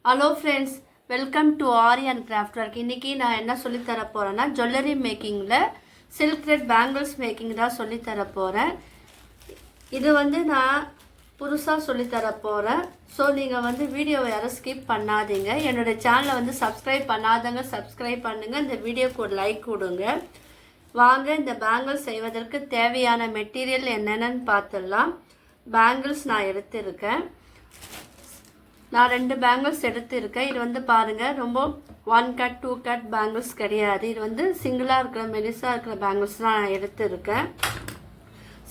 Hello friends, welcome to aari and craft work. இன்றைக்கி நான் என்ன சொல்லித்தர போகிறேன்னா ஜுவல்லரி மேக்கிங்கில் சில்க் த்ரெட் பேங்கிள்ஸ் மேக்கிங் தான் சொல்லித்தர போகிறேன். இது நான் புதுசாக சொல்லித்தர போகிறேன். ஸோ நீங்கள் வீடியோவை யாரும் ஸ்கிப் பண்ணாதீங்க. என்னோடய சேனலை சப்ஸ்கிரைப் பண்ணாதவங்க சப்ஸ்கிரைப் பண்ணுங்கள். இந்த வீடியோக்கு ஒரு லைக் கொடுங்க. வாங்க இந்த பேங்கிள்ஸ் செய்வதற்கு தேவையான மெட்டீரியல் என்னென்னு பார்த்துடலாம். பேங்கிள்ஸ் நான் எடுத்திருக்கேன். நான் 2 பேங்கிள்ஸ் எடுத்திருக்கேன். இது பாருங்கள், ரொம்ப 1 கட் 2 கட் பேங்கிள்ஸ் கிடையாது. இது சிங்கிளாக இருக்கிற மெலிசாக இருக்கிற பேங்கிள்ஸ் தான் நான் எடுத்திருக்கேன்.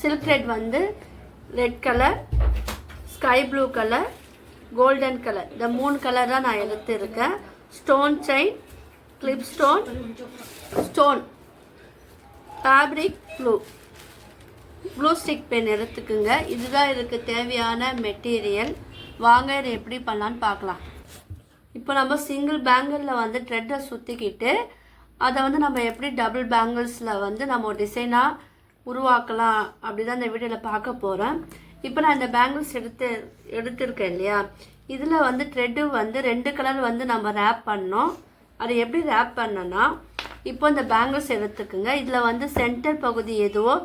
Silk thread red colour, sky blue colour, golden colour, இந்த 3 கலர் தான் நான் எடுத்திருக்கேன். Stone chain, clip stone, fabric blue stick pen எடுத்துக்குங்க. இதுதான் இதுக்கு தேவையான மெட்டீரியல். வாங்க இதை எப்படி பண்ணலான்னு பார்க்கலாம். இப்போ நம்ம சிங்கிள் பேங்கிளில் த்ரெட்டை சுற்றிக்கிட்டு அதை நம்ம எப்படி டபுள் பேங்கிள்ஸில் நம்ம டிசைனாக உருவாக்கலாம் அப்படி தான் இந்த வீடியோவில் பார்க்க போகிறேன். இப்போ நான் இந்த பேங்கிள்ஸ் எடுத்திருக்கேன் இல்லையா, இதில் த்ரெட்டு 2 கலர் நம்ம ரேப் பண்ணோம். அதை எப்படி ரேப் பண்ணோன்னா, இப்போ இந்த பேங்கிள்ஸ் எடுத்துக்குங்க. இதில் சென்டர் பகுதி எதுவோ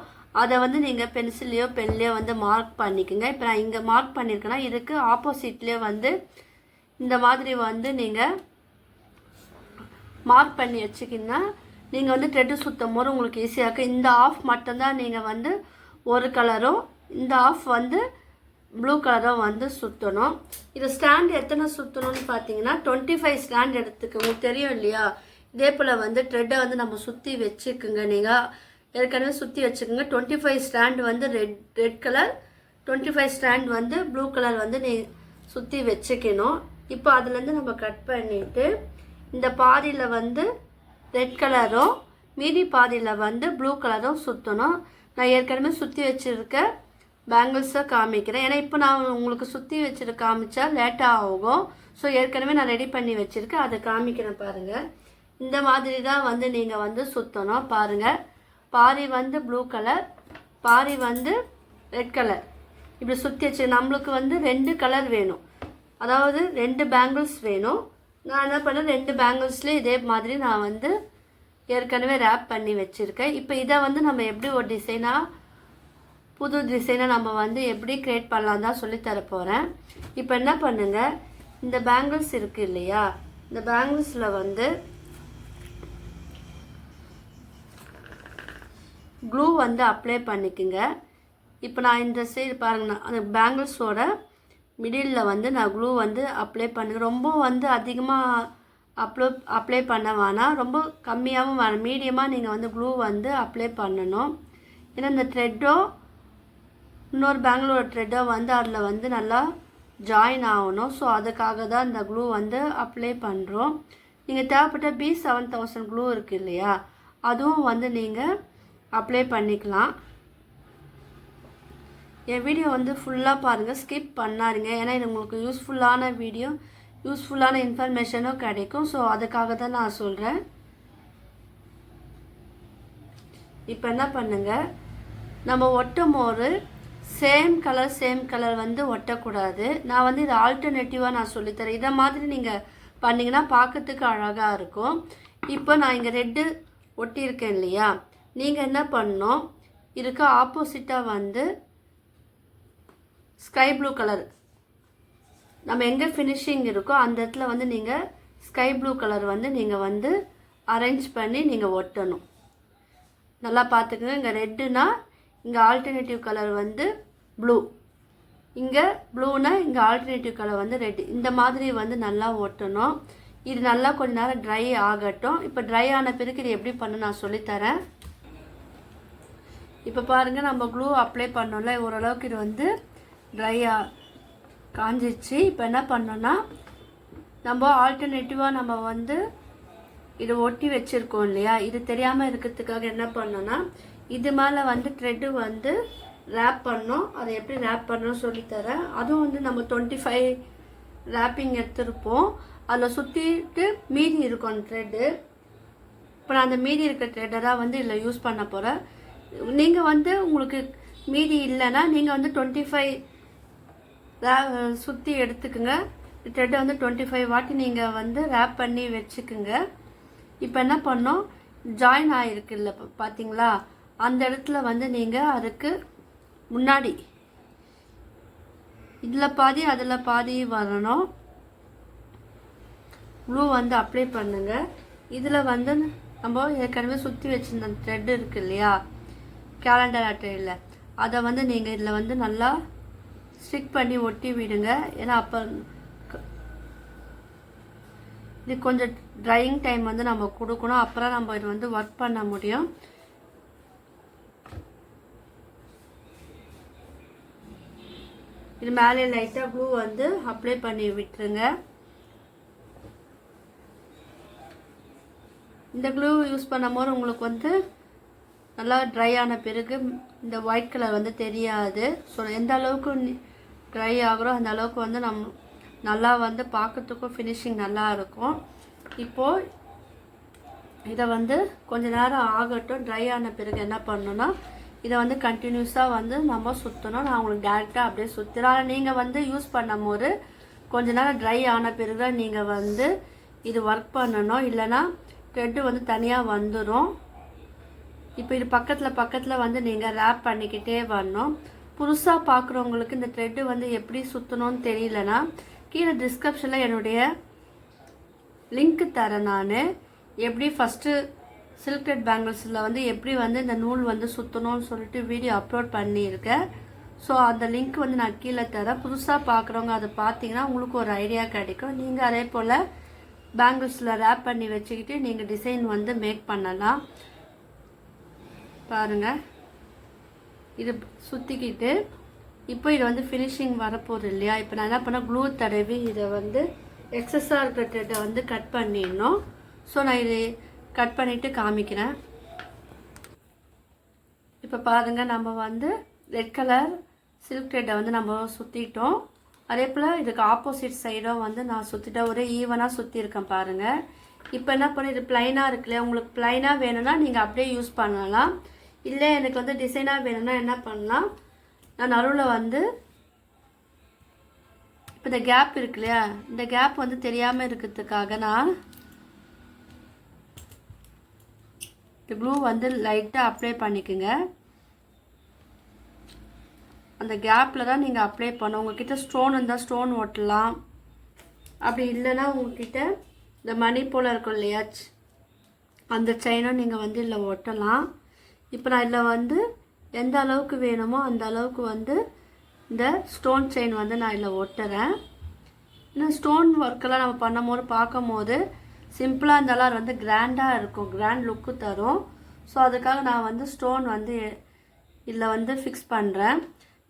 அதை நீங்கள் பென்சில்லையோ பென்லையோ மார்க் பண்ணிக்கோங்க. இப்போ நான் இங்கே மார்க் பண்ணியிருக்கேன்னா இதுக்கு ஆப்போசிட்லேயே இந்த மாதிரி நீங்கள் மார்க் பண்ணி வச்சுக்கிங்கன்னா நீங்கள் த்ரெட்டு சுற்றும் போது உங்களுக்கு ஈஸியாக இருக்குது. இந்த ஆஃப் மட்டும்தான் நீங்கள் ஒரு கலரும், இந்த ஆஃப் ப்ளூ கலரும் சுற்றணும். இது ஸ்டாண்ட் எத்தனை சுற்றணும்னு பார்த்தீங்கன்னா 25 ஸ்டாண்ட் எடுத்துக்கு. உங்களுக்கு தெரியும் இல்லையா, இதே போல் த்ரெட்டை நம்ம சுற்றி வச்சுக்குங்க. நீங்கள் ஏற்கனவே சுற்றி வச்சுக்கோங்க. 25 stand red colour, 25 stand blue colour நீ சுற்றி வச்சுக்கணும். இப்போ அதுலேருந்து நம்ம கட் பண்ணிவிட்டு இந்த பாதியில் ரெட் கலரும் மீதி பாதியில் ப்ளூ கலரும் சுற்றணும். நான் ஏற்கனவே சுற்றி வச்சுருக்க பேங்கிள்ஸை காமிக்கிறேன். ஏன்னா இப்போ நான் உங்களுக்கு சுற்றி வச்சுட்டு காமிச்சா லேட்டாக ஆகும். ஸோ ஏற்கனவே நான் ரெடி பண்ணி வச்சுருக்கேன், அதை காமிக்கிறேன் பாருங்கள். இந்த மாதிரி தான் நீங்கள் சுற்றணும். பாருங்கள், பாதி ப்ளூ கலர், பாதி ரெட் கலர், இப்படி சுற்றி வச்சு நம்மளுக்கு 2 கலர் வேணும். அதாவது 2 பேங்கிள்ஸ் வேணும். நான் என்ன பண்ணேன், 2 பேங்கிள்ஸ்லேயே இதே மாதிரி நான் ஏற்கனவே ரேப் பண்ணி வச்சுருக்கேன். இப்போ இதை நம்ம எப்படி ஒரு டிசைனாக புது டிசைனாக நம்ம எப்படி க்ரியேட் பண்ணலாம் தான் சொல்லித்தர போகிறேன். இப்போ என்ன பண்ணுங்கள், இந்த பேங்கிள்ஸ் இருக்குது இல்லையா, இந்த பேங்கிள்ஸில் க்ளூ அப்ளை பண்ணிக்கோங்க. இப்போ நான் இந்த சைடு பாருங்கண்ணா, அந்த பேங்கிள்ஸோட மிடிலில் நான் க்ளூ அப்ளை பண்ணுங்க. ரொம்ப அதிகமாக அப்ளை பண்ண வேணாம், ரொம்ப கம்மியாகவும் வேணாம், மீடியமாக நீங்கள் க்ளூ அப்ளை பண்ணணும். ஏன்னா இந்த த்ரெட்டோ இன்னொரு பேங்கிளோட த்ரெட்டோ அதில் நல்லா ஜாயின் ஆகணும். ஸோ அதுக்காக தான் இந்த க்ளூ அப்ளை பண்ணுறோம். நீங்கள் தேவைப்பட்ட B7000 க்ளூ இருக்குது இல்லையா, அதுவும் நீங்கள் அப்ளை பண்ணிக்கலாம். என் வீடியோ ஃபுல்லாக பாருங்கள், ஸ்கிப் பண்ணாதீங்க. ஏன்னா இது உங்களுக்கு யூஸ்ஃபுல்லான வீடியோ, யூஸ்ஃபுல்லான இன்ஃபர்மேஷனும் கிடைக்கும். ஸோ அதுக்காக தான் நான் சொல்கிறேன். இப்போ என்ன பண்ணுங்கள், நம்ம ஒட்டும் போது சேம் கலர் ஒட்டக்கூடாது. நான் இது ஆல்டர்னேட்டிவாக நான் சொல்லித்தரேன். இதை மாதிரி நீங்கள் பண்ணிங்கன்னா பார்க்கறதுக்கு அழகாக இருக்கும். இப்போ நான் இங்கே ரெட்டு ஒட்டியிருக்கேன் இல்லையா, நீங்கள் என்ன பண்ணணும், இதுக்கு ஆப்போசிட்டாக ஸ்கை ப்ளூ கலர் நம்ம எங்கே ஃபினிஷிங் இருக்கோ அந்த இடத்துல நீங்கள் ஸ்கை ப்ளூ கலர் நீங்கள் அரேஞ்ச் பண்ணி நீங்கள் ஒட்டணும். நல்லா பார்த்துக்குங்க. இங்கே ரெட்டுனா இங்கே ஆல்டர்னேட்டிவ் கலர் ப்ளூ, இங்கே ப்ளூனா இங்கே ஆல்டர்னேட்டிவ் கலர் ரெட். இந்த மாதிரி நல்லா ஒட்டணும். இது நல்லா கொஞ்ச நேரம் ட்ரை ஆகட்டும். இப்போ ட்ரை ஆன பிறகு இது எப்படி பண்ண நான் சொல்லித்தரேன். இப்போ பாருங்கள், நம்ம க்ளூ அப்ளை பண்ணோம்ல, ஓரளவுக்கு இது ட்ரையாக காஞ்சிச்சு. இப்போ என்ன பண்ணோன்னா, நம்ம ஆல்டர்னேட்டிவாக நம்ம இது ஒட்டி வச்சுருக்கோம் இல்லையா, இது தெரியாமல் இருக்கிறதுக்காக என்ன பண்ணோன்னா, இது மேலே த்ரெட்டு ரேப் பண்ணோம். அதை எப்படி ரேப் பண்ணோம் சொல்லித்தரேன். அதுவும் நம்ம 25 ரேப்பிங் எடுத்துருப்போம். அதில் சுற்றிட்டு மீதி இருக்கும் அந்த த்ரெட்டு. இப்போ நான் அந்த மீதி இருக்கிற த்ரெட்டை தான் இதில் யூஸ் பண்ண போகிறேன். நீங்கள் உங்களுக்கு மீதி இல்லைன்னா நீங்கள் 25 சுற்றி எடுத்துக்குங்க. த்ரெட்டை வந்து 25 வாட்டி நீங்கள் வந்து ரேப் பண்ணி வச்சுக்குங்க. இப்போ என்ன பண்ணோம், ஜாயின் ஆகிருக்குல்ல பார்த்தீங்களா, அந்த இடத்துல வந்து நீங்கள் அதுக்கு முன்னாடி இதில் பாதி அதில் பாதி வரணும். க்ளூ வந்து அப்ளை பண்ணுங்கள். இதில் வந்து நம்ம ஏற்கனவே சுற்றி வச்சுருந்த த்ரெட் இருக்குது இல்லையா, கேலண்டர் அட்டையில், அதை வந்து நீங்கள் இதில் வந்து நல்லா ஸ்டிக் பண்ணி ஒட்டி விடுங்க. ஏன்னா அப்போ இது கொஞ்சம் ட்ரையிங் டைம் வந்து நம்ம கொடுக்கணும், அப்புறம் நம்ம இது வந்து ஒர்க் பண்ண முடியும். இது மேலே லைட்டாக க்ளூ வந்து அப்ளை பண்ணி விட்டுருங்க. இந்த க்ளூ யூஸ் பண்ணும்போது உங்களுக்கு வந்து நல்லா ட்ரை ஆன பிறகு இந்த ஒயிட் கலர் வந்து தெரியாது. ஸோ எந்த அளவுக்கு ட்ரை ஆகிறோம் அந்த அளவுக்கு வந்து நல்லா வந்து பார்க்கறதுக்கும் ஃபினிஷிங் நல்லா இருக்கும். இப்போது இதை வந்து கொஞ்ச நேரம் ஆகட்டும். ட்ரை ஆன பிறகு என்ன பண்ணணும்னா இதை வந்து கண்டினியூஸாக வந்து நம்ம சுற்றணும். நான் உங்களுக்கு டேரெக்டாக அப்படியே சுற்றுறேன். நீங்கள் வந்து யூஸ் பண்ணும் போது கொஞ்ச நேரம் ட்ரை ஆன பிறகு நீங்கள் வந்து இது ஒர்க் பண்ணணும், இல்லைன்னா த்ரெட்டு வந்து தனியாக வந்துடும். இப்போ இது பக்கத்தில் வந்து நீங்கள் ரேப் பண்ணிக்கிட்டே வரணும். புதுசாக பார்க்குறவங்களுக்கு இந்த த்ரெட்டு வந்து எப்படி சுற்றணும்னு தெரியலனா கீழே டிஸ்கிரிப்ஷனில் என்னுடைய லிங்க் தரேன். நான் எப்படி ஃபஸ்ட்டு சில்க் த்ரெட் பேங்கிள்ஸில் வந்து எப்படி வந்து இந்த நூல் வந்து சுற்றணும்னு சொல்லிட்டு வீடியோ அப்லோட் பண்ணியிருக்கேன். ஸோ அந்த லிங்க் வந்து நான் கீழே தரேன். புதுசாக பார்க்குறவங்க அதை பார்த்தீங்கன்னா உங்களுக்கு ஒரு ஐடியா கிடைக்கும். நீங்கள் அதே போல் பேங்கிள்ஸில் ரேப் பண்ணி வச்சுக்கிட்டு நீங்கள் டிசைன் வந்து மேக் பண்ணலாம். பாருங்கள், இது சுற்றிக்கிட்டு இப்போ இது வந்து ஃபினிஷிங் வரப்போகுது இல்லையா. இப்போ நான் என்ன பண்ணேன், க்ளூ தடவி இதை வந்து எக்ஸஸாக இருக்கிற த்ரெட்டை வந்து கட் பண்ணிடணும். ஸோ நான் இது கட் பண்ணிவிட்டு காமிக்கிறேன். இப்போ பாருங்கள், நம்ம வந்து ரெட் கலர் சில்க் த்ரெட்டை வந்து நம்ம சுற்றிட்டோம். அதே போல் இதுக்கு ஆப்போசிட் சைடும் வந்து நான் சுற்றிட்டேன், ஒரே ஈவனாக சுற்றிருக்கேன் பாருங்கள். இப்போ என்ன பண்ணி இது ப்ளைனாக இருக்குல்லையா, உங்களுக்கு ப்ளைனாக வேணும்னா நீங்கள் அப்படியே யூஸ் பண்ணலாம். இல்லை எனக்கு வந்து டிசைனாக வேணும்னா என்ன பண்ணலாம், நான் நடுவில் வந்து இப்போ இந்த கேப் இருக்கு இல்லையா, இந்த கேப் வந்து தெரியாமல் இருக்கிறதுக்காக நான் இந்த க்ளூ வந்து லைட்டாக அப்ளை பண்ணிக்கோங்க. அந்த கேப்பில் தான் நீங்கள் அப்ளை பண்ணணும். உங்கள்கிட்ட ஸ்டோன் இருந்தால் ஸ்டோன் ஒட்டலாம், அப்படி இல்லைன்னா உங்கள்கிட்ட இந்த மணி போல் இருக்கும் இல்லையா, அந்த செயினும் நீங்கள் வந்து இதில் ஒட்டலாம். இப்போ நான் இதில் வந்து எந்த அளவுக்கு வேணுமோ அந்த அளவுக்கு வந்து இந்த ஸ்டோன் செயின் வந்து நான் இதில் ஒட்டுறேன். இன்னும் ஸ்டோன் ஒர்க்கெல்லாம் நம்ம பண்ணும்போது பார்க்கும்போது சிம்பிளாக இருந்தாலும் அது வந்து கிராண்டாக இருக்கும், கிராண்ட் லுக்கு தரும். ஸோ அதுக்காக நான் வந்து ஸ்டோன் வந்து இதில் வந்து ஃபிக்ஸ் பண்ணுறேன்.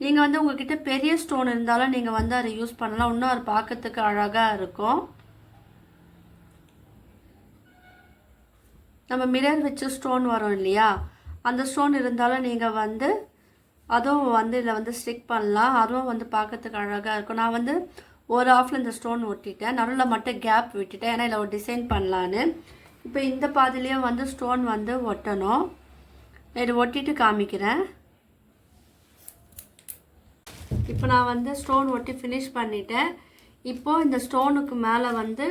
நீங்கள் வந்து உங்கள்கிட்ட பெரிய ஸ்டோன் இருந்தாலும் நீங்கள் வந்து அதை யூஸ் பண்ணலாம், இன்னும் அது பார்க்கறதுக்கு அழகாக இருக்கும். நம்ம மிரர் வச்சு ஸ்டோன் வரும் இல்லையா, அந்த ஸ்டோன் இருந்தாலும் நீங்கள் வந்து அதுவும் வந்து இதில் வந்து ஸ்டிக் பண்ணலாம், அதுவும் வந்து பார்க்கறதுக்கு அழகாக இருக்கும். நான் வந்து ஒரு ஆஃபில் இந்த ஸ்டோன் ஒட்டிட்டேன், நடுவில் மட்டும் கேப் விட்டுட்டேன், ஏன்னா இதில் ஒரு டிசைன் பண்ணலான்னு. இப்போ இந்த பாதிலையும் வந்து ஸ்டோன் வந்து ஒட்டணும். இது ஒட்டிட்டு காமிக்கிறேன். இப்போ நான் வந்து ஸ்டோன் ஒட்டி ஃபினிஷ் பண்ணிட்டேன். இப்போது இந்த ஸ்டோனுக்கு மேலே வந்து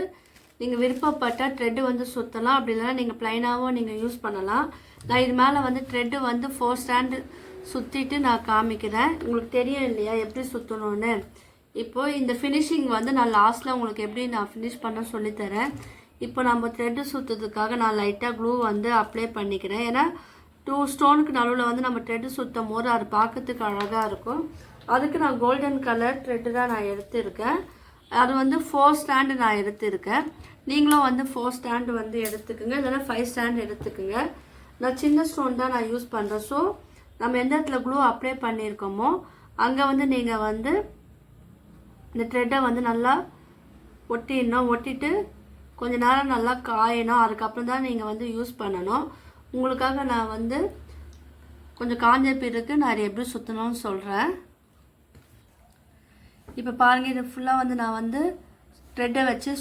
நீங்கள் விருப்பப்பட்ட த்ரெட்டு வந்து சுற்றலாம், அப்படி இல்லைன்னா நீங்கள் ப்ளைனாகவும் நீங்கள் யூஸ் பண்ணலாம். நான் இது மேலே வந்து த்ரெட்டு வந்து 4 ஸ்டாண்டு சுற்றிட்டு நான் காமிக்கிறேன். உங்களுக்கு தெரியும் இல்லையா எப்படி சுற்றணும்னு. இப்போது இந்த ஃபினிஷிங் வந்து நான் லாஸ்ட்டில் உங்களுக்கு எப்படி நான் ஃபினிஷ் பண்ண சொல்லித்தரேன். இப்போ நம்ம த்ரெட்டு சுற்றுறதுக்காக நான் லைட்டாக க்ளூ வந்து அப்ளை பண்ணிக்கிறேன். ஏன்னா 2 ஸ்டோனுக்கு நடுவில் வந்து நம்ம த்ரெட்டு சுற்றும் போது அது பார்க்கறதுக்கு அழகாக இருக்கும். அதுக்கு நான் கோல்டன் கலர் த்ரெட்டு தான் நான் எடுத்திருக்கேன். அது வந்து 4 ஸ்டாண்டு நான் எடுத்திருக்கேன். நீங்களும் வந்து 4 ஸ்டாண்டு வந்து எடுத்துக்குங்க, இல்லைன்னா 5 ஸ்டாண்டு எடுத்துக்குங்க. நான் சின்ன ஸ்டோன் தான் நான் யூஸ் பண்ணுறேன். ஸோ நம்ம எந்த இடத்துல க்ளூ அப்ளை பண்ணியிருக்கோமோ அங்கே வந்து நீங்கள் வந்து இந்த த்ரெட்டை வந்து நல்லா ஒட்டிடணும். ஒட்டிட்டு கொஞ்ச நேரம் நல்லா காயணும், அதுக்கப்புறம் தான் நீங்கள் வந்து யூஸ் பண்ணணும். உங்களுக்காக நான் வந்து கொஞ்சம் காஞ்ச பிறகு நான் அதை எப்படி சுற்றணும்னு சொல்கிறேன். இப்போ பாருங்கள், இது ஃபுல்லாக வந்து நான் வந்து த்ரெட்டை வச்சு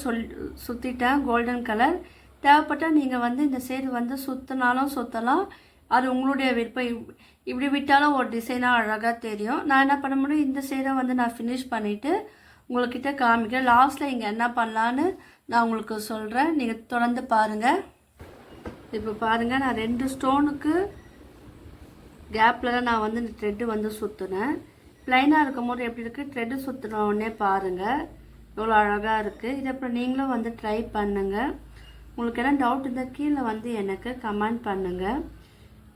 சுற்றிட்டேன் கோல்டன் கலர். தேவைப்பட்டால் நீங்கள் வந்து இந்த சைடு வந்து சுற்றினாலும் சுற்றலாம், அது உங்களுடைய விருப்பம். இப்படி விட்டாலும் ஒரு டிசைனாக அழகாக தெரியும். நான் என்ன பண்ண முடியும், இந்த சைடை வந்து நான் ஃபினிஷ் பண்ணிவிட்டு உங்கள்கிட்ட காமிக்கிறேன். லாஸ்ட்டில் இங்கே என்ன பண்ணலான்னு நான் உங்களுக்கு சொல்கிறேன். நீங்கள் தொடர்ந்து பாருங்கள். இப்போ பாருங்கள், நான் 2 ஸ்டோனுக்கு கேப்பில் தான் நான் வந்து இந்த த்ரெட்டு வந்து சுற்றுனேன். ப்ளைனாக இருக்கும் போது எப்படி இருக்குது, த்ரெட்டு சுற்றுன உடனே பாருங்கள் எவ்வளோ அழகாக இருக்குது. இது அப்புறம் நீங்களும் வந்து ட்ரை பண்ணுங்கள். உங்களுக்கு என்ன டவுட் இருந்தால் கீழே வந்து எனக்கு கமெண்ட் பண்ணுங்கள்.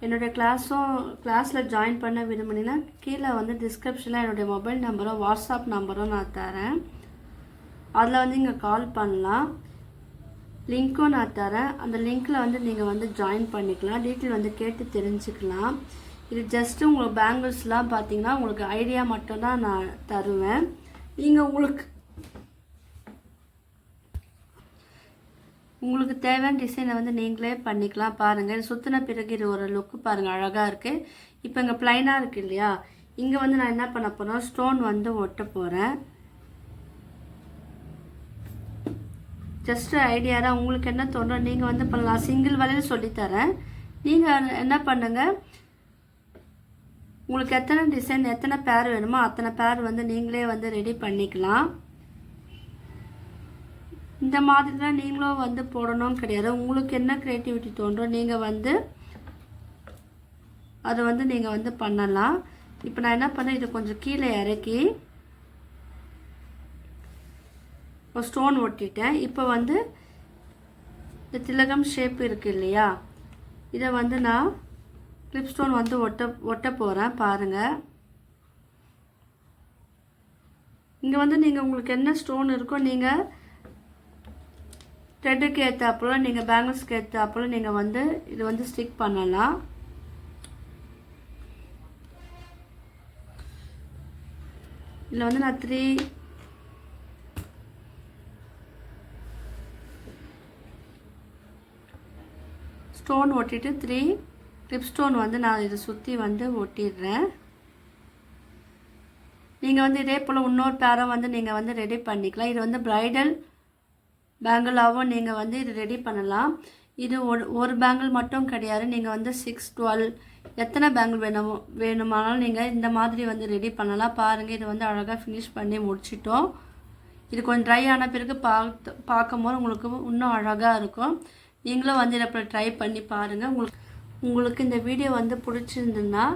என்னுடைய கிளாஸில் ஜாயின் பண்ண விரும்பினீங்கன்னா கீழே வந்து டிஸ்கிரிப்ஷனில் என்னுடைய மொபைல் நம்பரும் வாட்ஸ்அப் நம்பரும் நான் தரேன். அதில் வந்து இங்கே கால் பண்ணலாம். லிங்க்கும் நான் தரேன். அந்த லிங்க்கில் வந்து நீங்கள் வந்து ஜாயின் பண்ணிக்கலாம். டீட்டெயில் வந்து கேட்டு தெரிஞ்சுக்கலாம். இது ஜஸ்ட்டு உங்களுக்கு பேங்கிள்ஸ்லாம் பார்த்தீங்கன்னா உங்களுக்கு ஐடியா மட்டும்தான் நான் தருவேன். நீங்கள் உங்களுக்கு தேவையான டிசைனை வந்து நீங்களே பண்ணிக்கலாம். பாருங்கள், சுற்றின பிறகு இது ஒரு லுக்கு பாருங்கள், அழகாக இருக்குது. இப்போ இங்கே ப்ளைனாக இருக்குது இல்லையா, இங்கே வந்து நான் என்ன பண்ண போகிறேன், ஸ்டோன் வந்து ஒட்ட போகிறேன். ஜஸ்ட்டு ஐடியா தான், உங்களுக்கு என்ன தோணும் நீங்கள் வந்து பண்ணலாம். சிங்கிள் வலையில் சொல்லித்தரேன். நீங்கள் என்ன பண்ணுங்கள், உங்களுக்கு எத்தனை டிசைன் எத்தனை பேர் வேணுமோ அத்தனை பேர் வந்து நீங்களே வந்து ரெடி பண்ணிக்கலாம். இந்த மாதிரிலாம் நீங்களும் வந்து போடணும்னு கிடையாது. உங்களுக்கு என்ன க்ரியேட்டிவிட்டி தோன்றும் நீங்கள் வந்து அதை வந்து நீங்கள் வந்து பண்ணலாம். இப்போ நான் என்ன பண்ணேன், இது கொஞ்சம் கீழே இறக்கி ஒரு ஸ்டோன் ஒட்டிட்டேன். இப்போ வந்து இந்த திலகம் ஷேப் இருக்குது இல்லையா, இதை வந்து நான் கிளிப் ஸ்டோன் வந்து ஒட்ட போகிறேன். பாருங்கள், இங்கே வந்து நீங்கள் உங்களுக்கு என்ன ஸ்டோன் இருக்கோ நீங்கள் த்ரெட்டுக்கு ஏற்றாப்புல நீங்கள் பேங்கிள்ஸ்க்கு ஏற்றாப்புல நீங்கள் வந்து இது வந்து ஸ்டிக் பண்ணலாம். இதில் வந்து நான் 3 ஸ்டோன் ஒட்டிட்டு 3 கிளிப் ஸ்டோன் வந்து நான் இதை சுற்றி வந்து ஒட்டிடுறேன். நீங்கள் வந்து இதே போல் இன்னொரு பேரை வந்து நீங்கள் வந்து ரெடி பண்ணிக்கலாம். இது வந்து ப்ரைடல் பேங்கிளாகவும் நீங்கள் வந்து இது ரெடி பண்ணலாம். இது ஒரு பேங்கிள் மட்டும் கிடையாது, நீங்கள் வந்து 6, 12 எத்தனை பேங்கிள் வேணுமானாலும் நீங்கள் இந்த மாதிரி வந்து ரெடி பண்ணலாம். பாருங்கள், இது வந்து அழகாக ஃபினிஷ் பண்ணி முடிச்சிட்டோம். இது கொஞ்சம் ட்ரை ஆன பிறகு பார்க்கும்போது உங்களுக்கு இன்னும் அழகாக இருக்கும். நீங்களும் வந்து இதை ட்ரை பண்ணி பாருங்கள். உங்களுக்கு இந்த வீடியோ வந்து பிடிச்சிருந்துன்னா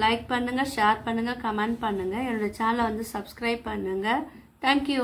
லைக் பண்ணுங்கள், ஷேர் பண்ணுங்கள், கமெண்ட் பண்ணுங்கள். என்னோடய சேனலை வந்து சப்ஸ்கிரைப் பண்ணுங்கள். தேங்க்யூ.